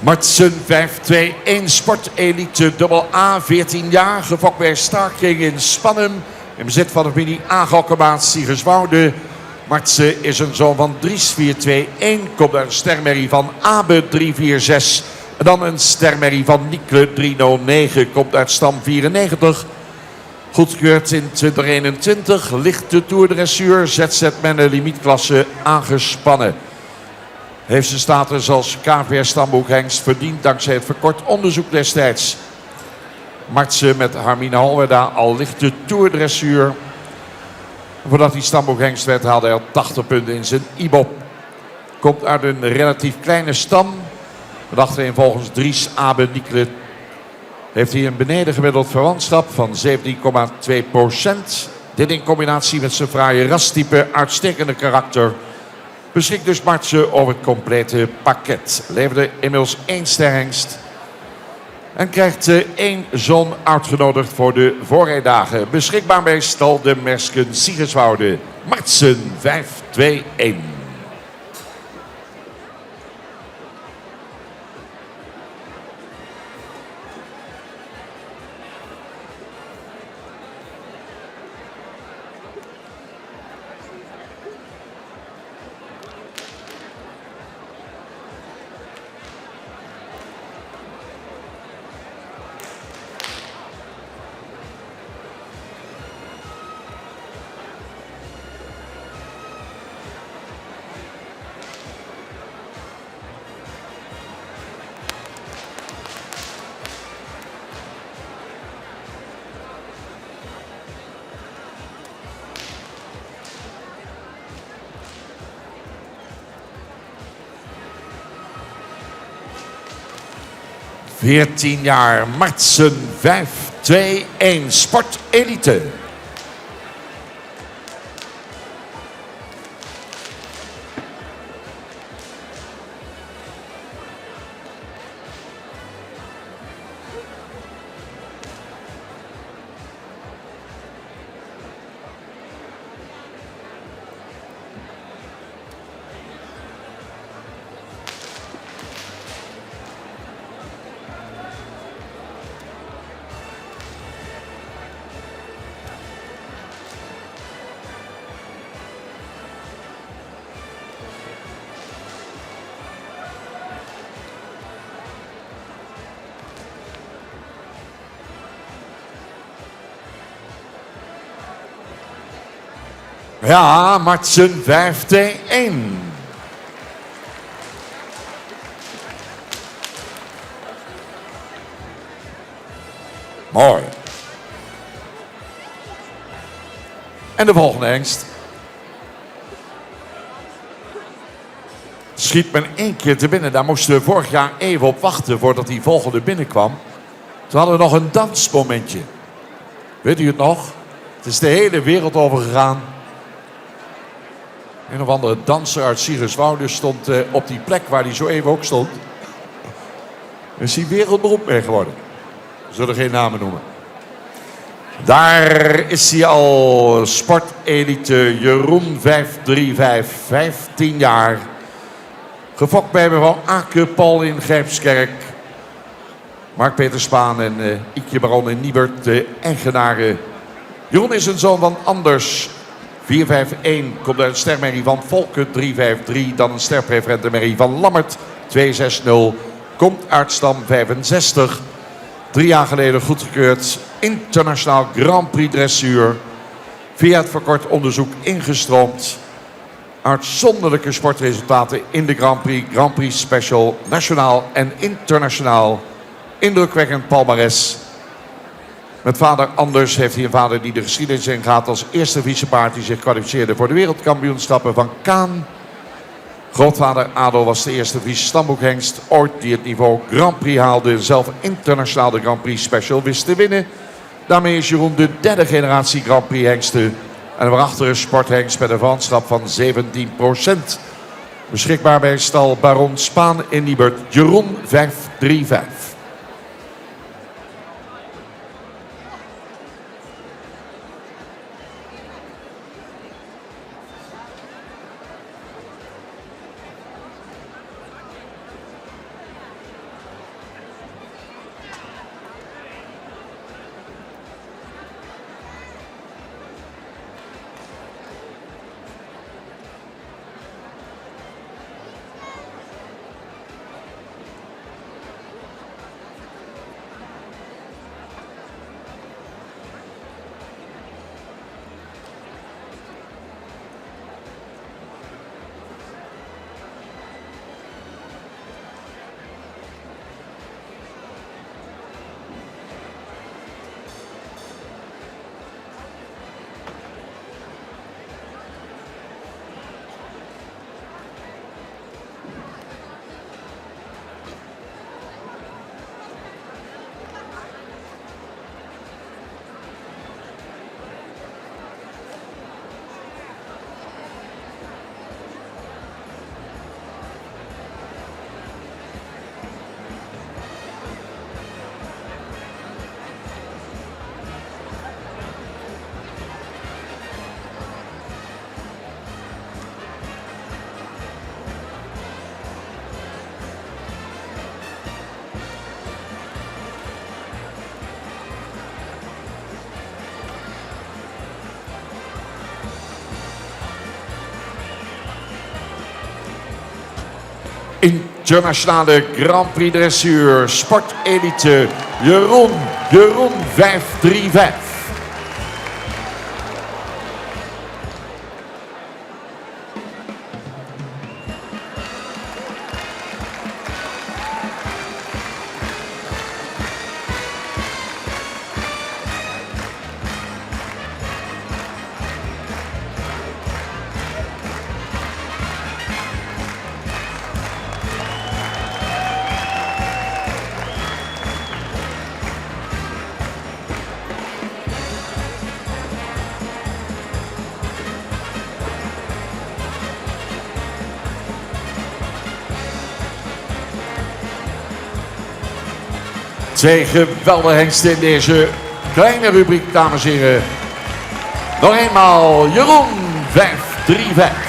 Martsen 5-2-1 Sportelite Dubbel A, 14 jaar. Gefokt bij Starking in Spannem. In bezit van de familie Agokkenmaat Siegerswoude. Martsen is een zoon van Dries 4-2-1. Komt uit een stermerrie van Abe 3-4-6. En dan een stermerrie van Nikle 3-0-9. Komt uit stam 94. Goedgekeurd in 2021. Lichte toerdressuur. ZZ-mannen limietklasse aangespannen. Heeft zijn status als KVR-stamboekhengst verdiend dankzij het verkort onderzoek destijds. Martsen met Harmine Halwerda al lichte toerdressuur. Voordat hij stamboekhengst werd haalde hij al 80 punten in zijn IBOP. Komt uit een relatief kleine stam. Met achtereenvolgens Dries, Abe, Nikle. Heeft hij een beneden gemiddeld verwantschap van 17,2%. Dit in combinatie met zijn fraaie rastype, uitstekende karakter. Beschikt dus Martsen over het complete pakket. Leverde inmiddels 1 sterhengst. En krijgt 1 zoon uitgenodigd voor de voorrijdagen. Beschikbaar bij stal de Mersken Siegerswoude. Martsen 5-2-1. ...14 jaar, Martsen 5-2-1, Sportelite. Ja, Martsen 5-2-1. Mooi. En de volgende hengst. Schiet men 1 keer te binnen. Daar moesten we vorig jaar even op wachten voordat die volgende binnenkwam. Toen hadden we nog een dansmomentje. Weet u het nog? Het is de hele wereld over gegaan. Een of andere danser uit Siegerswoude stond op die plek waar hij zo even ook stond. Is hij wereldberoemd mee geworden. We zullen geen namen noemen. Daar is hij al. Sportelite Jeroen 535, 15 jaar. Gefokt bij mevrouw Ake Paul in Grijpskerk. Mark-Peter Spaan en Ikje Baron in Niebert, de eigenaren. Jeroen is een zoon van Anders. 4-5-1 komt uit een stermerrie van Volken 3-5-3. Dan een sterpreferente merrie van Lammert 2-6-0. Komt uit stam 65. 3 jaar geleden goedgekeurd. Internationaal Grand Prix dressuur. Via het verkort onderzoek ingestroomd. Uitzonderlijke sportresultaten in de Grand Prix. Grand Prix Special, nationaal en internationaal. Indrukwekkend palmares. Met vader Anders heeft hij een vader die de geschiedenis ingaat als eerste vicepaard die zich kwalificeerde voor de wereldkampioenschappen van Kaan. Grootvader Ado was de eerste vice-stamboekhengst ooit die het niveau Grand Prix haalde. Zelf internationaal de Grand Prix Special wist te winnen. Daarmee is Jeroen de 3e generatie Grand Prix hengsten. En waarachter een sporthengst met een verwantschap van 17%. Beschikbaar bij stal Baron Spaan in Niebert. Jeroen 535. internationale Grand Prix Dressuur Sportelite Jeroen 535. Twee geweldige hengsten in deze kleine rubriek, dames en heren. Nog eenmaal Jeroen 535.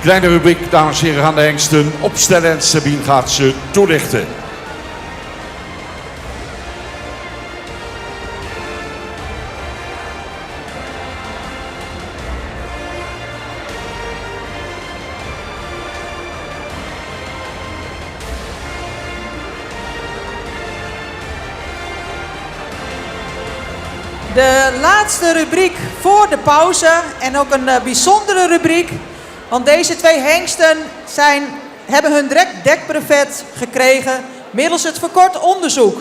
Kleine rubriek, dames en heren, gaan de hengsten opstellen en Sabine gaat ze toelichten. De laatste rubriek voor de pauze en ook een bijzondere rubriek. Want deze twee hengsten hebben hun dekbrevet gekregen middels het verkort onderzoek.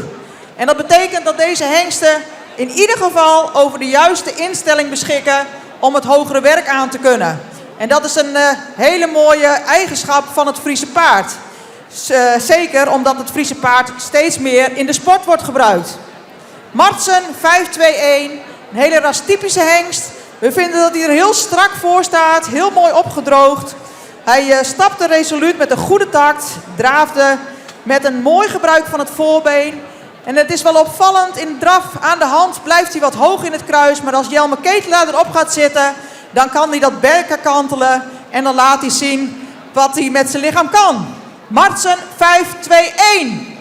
En dat betekent dat deze hengsten in ieder geval over de juiste instelling beschikken om het hogere werk aan te kunnen. En dat is een hele mooie eigenschap van het Friese paard. Zeker omdat het Friese paard steeds meer in de sport wordt gebruikt. Martsen 521, een hele rastypische hengst. We vinden dat hij er heel strak voor staat, heel mooi opgedroogd. Hij stapte resoluut met een goede tact, draafde met een mooi gebruik van het voorbeen. En het is wel opvallend, in draf aan de hand blijft hij wat hoog in het kruis. Maar als Jelme Ketelaar erop gaat zitten, dan kan hij dat berken kantelen. En dan laat hij zien wat hij met zijn lichaam kan. Martsen 521.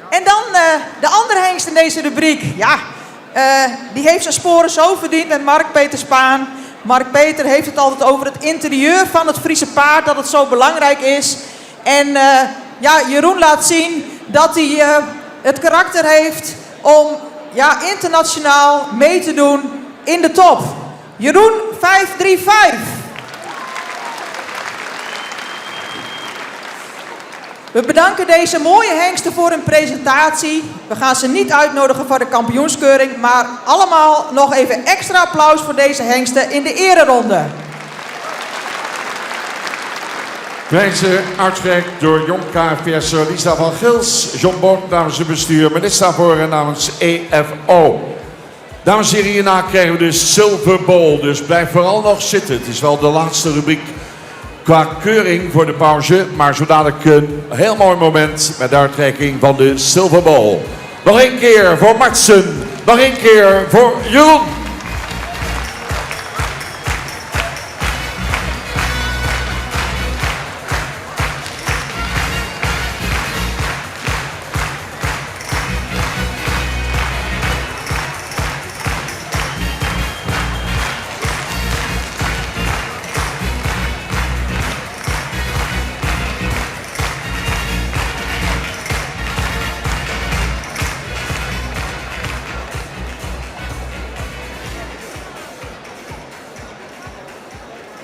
En dan de andere hengst in deze rubriek. Ja, die heeft zijn sporen zo verdiend met Mark-Peter Spaan. Mark-Peter heeft het altijd over het interieur van het Friese paard, dat het zo belangrijk is. En ja, Jeroen laat zien dat hij het karakter heeft om internationaal mee te doen in de top. Jeroen 535. We bedanken deze mooie hengsten voor hun presentatie. We gaan ze niet uitnodigen voor de kampioenskeuring, maar allemaal nog even extra applaus voor deze hengsten in de ereronde. Prijzen uitgereikt door Jong KFS, Lisa van Gils, John Borg namens het bestuur, Melissa Voren namens EFO. Dames en heren, hierna krijgen we de Silver Bowl, dus blijf vooral nog zitten. Het is wel de laatste rubriek. qua keuring voor de pauze. Maar zo dadelijk een heel mooi moment met de uitreiking van de Silver Ball. Nog één keer voor Martsen. Nog één keer voor Jeroen.